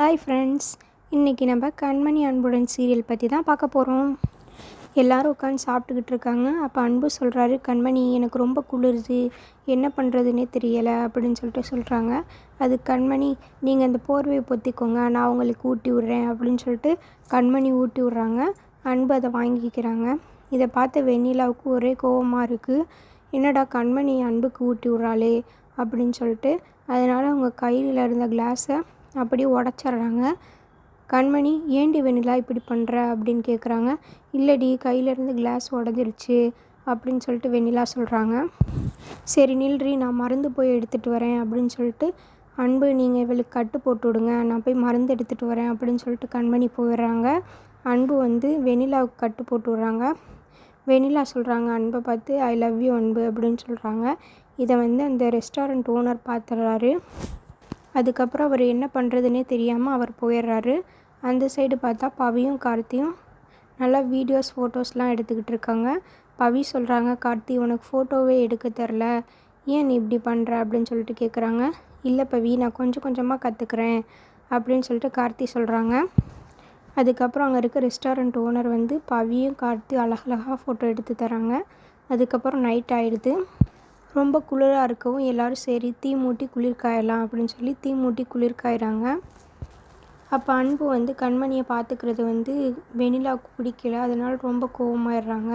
Hi friends, இன்றைக்கி நம்ம கண்மணி அன்புடன் சீரியல் பற்றி தான் பார்க்க போகிறோம். எல்லோரும் உட்காந்து சாப்பிட்டுக்கிட்டு இருக்காங்க. அப்போ அன்பு சொல்கிறாரு, கண்மணி எனக்கு ரொம்ப குளிருது, என்ன பண்ணுறதுனே தெரியலை அப்படின்னு சொல்கிறாங்க. அது கண்மணி, நீங்கள் அந்த போர்வையை பொத்திக்கோங்க, நான் உங்களுக்கு ஊட்டி விட்றேன் அப்படின்னு சொல்லிட்டு கண்மணி ஊட்டி விட்றாங்க. அன்பு அதை வாங்கிக்கிறாங்க. இதை பார்த்த வெண்ணிலாவுக்கு ஒரே கோபமாக இருக்குது. என்னடா கண்மணி அன்புக்கு ஊட்டி விட்றாளே அப்படின்னு சொல்லிட்டு அதனால் அவங்க கையில் இருந்த கிளாஸை அப்படியே உடச்சிட்றாங்க. கண்மணி, ஏண்டி வெண்ணிலா இப்படி பண்ணுற அப்படின்னு கேட்குறாங்க. இல்லடி, கையிலேருந்து கிளாஸ் உடஞ்சிருச்சு அப்படின்னு சொல்லிட்டு வெண்ணிலா சொல்கிறாங்க. சரி நில்றி, நான் மருந்து போய் எடுத்துகிட்டு வரேன் அப்படின்னு சொல்லிட்டு அன்பு, நீங்கள் இவளுக்கு கட்டு போட்டு விடுங்க, நான் போய் மருந்து எடுத்துகிட்டு வரேன் அப்படின்னு சொல்லிட்டு கண்மணி போயிடுறாங்க. அன்பு வெண்ணிலாவுக்கு கட்டு போட்டு விட்றாங்க. வெண்ணிலா சொல்கிறாங்க அன்பை பார்த்து, ஐ லவ் யூ அன்பு அப்படின்னு சொல்கிறாங்க. இதை அந்த ரெஸ்டாரண்ட் ஓனர் பார்த்துடுறாரு. அதுக்கப்புறம் அவர் என்ன பண்ணுறதுனே தெரியாமல் அவர் போயிடுறாரு. அந்த சைடு பார்த்தா பவியும் கார்த்தியும் நல்லா வீடியோஸ் ஃபோட்டோஸ்லாம் எடுத்துக்கிட்டு இருக்காங்க. பவி சொல்கிறாங்க, கார்த்தி உனக்கு ஃபோட்டோவே எடுக்க தெரில, ஏன் நீ இப்படி பண்ணுற அப்படின்னு சொல்லிட்டு கேட்குறாங்க. இல்லை பவி, நான் கொஞ்சம் கொஞ்சமாக கற்றுக்குறேன் அப்படின்னு சொல்லிட்டு கார்த்தி சொல்கிறாங்க. அதுக்கப்புறம் அங்கே இருக்க ரெஸ்டாரண்ட் ஓனர் பவியும் கார்த்தி அழகழகாக ஃபோட்டோ எடுத்து தராங்க. அதுக்கப்புறம் நைட் ஆகிடுது. ரொம்ப குளிராக இருக்கவும் எல்லோரும் சரி தீ மூட்டி குளிர் காயலாம் அப்படின்னு சொல்லி தீ மூட்டி குளிர் காயிறாங்க. அப்போ அன்பு கண்மணியை பார்த்துக்கிறது வெண்ணிலாவுக்கு பிடிக்கல, அதனால் ரொம்ப கோவமாயிடுறாங்க.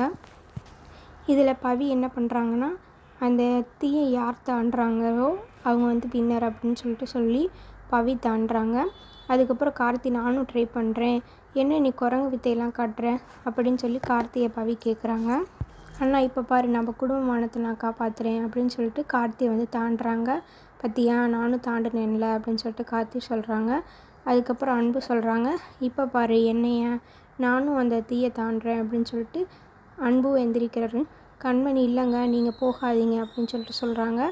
இதில் பவி என்ன பண்ணுறாங்கன்னா, அந்த தீயை யார் தாண்டுறாங்களோ அவங்க பின்னர் அப்படின்னு சொல்லி பவி தாண்டுறாங்க. அதுக்கப்புறம் கார்த்தி, நானும் ட்ரை பண்ணுறேன், என்ன நீ குரங்கு வித்தையெல்லாம் காட்டுற அப்படின்னு சொல்லி கார்த்தியை பவி கேட்குறாங்க. அண்ணா இப்போ பாரு, நம்ம குடும்பமானத்தை நான் காப்பாற்றுறேன் அப்படின்னு சொல்லிட்டு கார்த்தியை தாண்டுறாங்க. பற்றியா, நானும் தாண்டினேன்ல அப்படின்னு சொல்லிட்டு கார்த்தி சொல்கிறாங்க. அதுக்கப்புறம் அன்பு சொல்கிறாங்க, இப்போ பாரு என்னைய, நானும் அந்த தீயை தாண்டுறேன் அப்படின்னு சொல்லிட்டு அன்பு எந்திரிக்கிறாரு. கண்மணி, இல்லைங்க நீங்கள் போகாதீங்க அப்படின்னு சொல்லிட்டு சொல்கிறாங்க.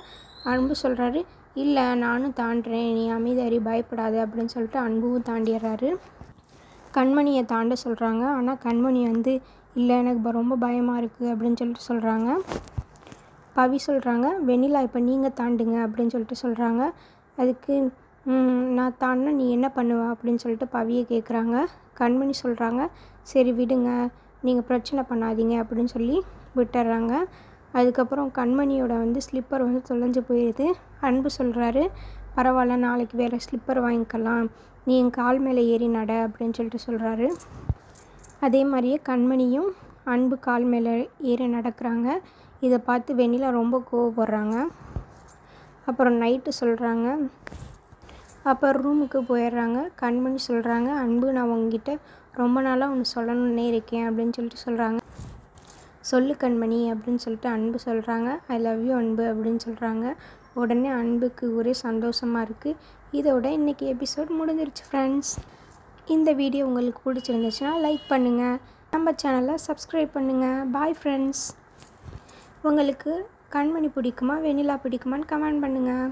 அன்பு சொல்கிறாரு, இல்லை நானும் தாண்டுறேன், நீ அமைதியாரி, பயப்படாத அப்படின்னு சொல்லிட்டு அன்பும் தாண்டிடுறாரு. கண்மணியை தாண்ட சொல்கிறாங்க. ஆனால் கண்மணி இல்லை எனக்கு ரொம்ப பயமாக இருக்குது அப்படின்னு சொல்லிட்டு சொல்கிறாங்க. பவி சொல்கிறாங்க, வெண்ணிலா இப்போ நீங்கள் தாண்டுங்க அப்படின்னு சொல்லிட்டு சொல்கிறாங்க. அதுக்கு நான் தாண்டினா நீ என்ன பண்ணுவ அப்படின்னு சொல்லிட்டு பவியை கேட்குறாங்க. கண்மணி சொல்கிறாங்க, சரி விடுங்க, நீங்கள் பிரச்சனை பண்ணாதீங்க அப்படின்னு சொல்லி விட்டுறாங்க. அதுக்கப்புறம் கண்மணியோட ஸ்லிப்பர் தொலைஞ்சு போயிடுது. அன்பு சொல்கிறாரு, பரவாயில்ல, நாளைக்கு வேறு ஸ்லிப்பர் வாங்கிக்கலாம், நீ என் கால் மேலே ஏறி நட அப்படின்னு சொல்லிட்டு சொல்கிறாரு. அதே மாதிரியே கண்மணியும் அன்பு கால் மேலே ஏறி நடக்கிறாங்க. இதை பார்த்து வெண்ணிலா ரொம்ப கோவப்படுறாங்க. அப்புறம் நைட்டு சொல்கிறாங்க. அப்போ ரூமுக்கு போயிடுறாங்க. கண்மணி சொல்கிறாங்க, அன்பு நான் உங்ககிட்ட ரொம்ப நாளாக ஒன்று சொல்லணுன்னே இருக்கேன் அப்படின்னு சொல்லிட்டு சொல்கிறாங்க. சொல்லு கண்மணி அப்படின்னு சொல்லிட்டு அன்பு சொல்கிறாங்க. ஐ லவ் யூ அன்பு அப்படின்னு சொல்கிறாங்க. உடனே அன்புக்கு ஒரே சந்தோஷமாக இருக்குது. இதோட இன்றைக்கி எபிசோட் முடிஞ்சிருச்சு ஃப்ரெண்ட்ஸ். இந்த வீடியோ உங்களுக்கு பிடிச்சிருந்துச்சுன்னா லைக் பண்ணுங்கள், நம்ம சேனலை சப்ஸ்கிரைப் பண்ணுங்கள். Bye friends. உங்களுக்கு கண்மணி பிடிக்குமா வெண்ணிலா பிடிக்குமான்னு கமெண்ட் பண்ணுங்கள்.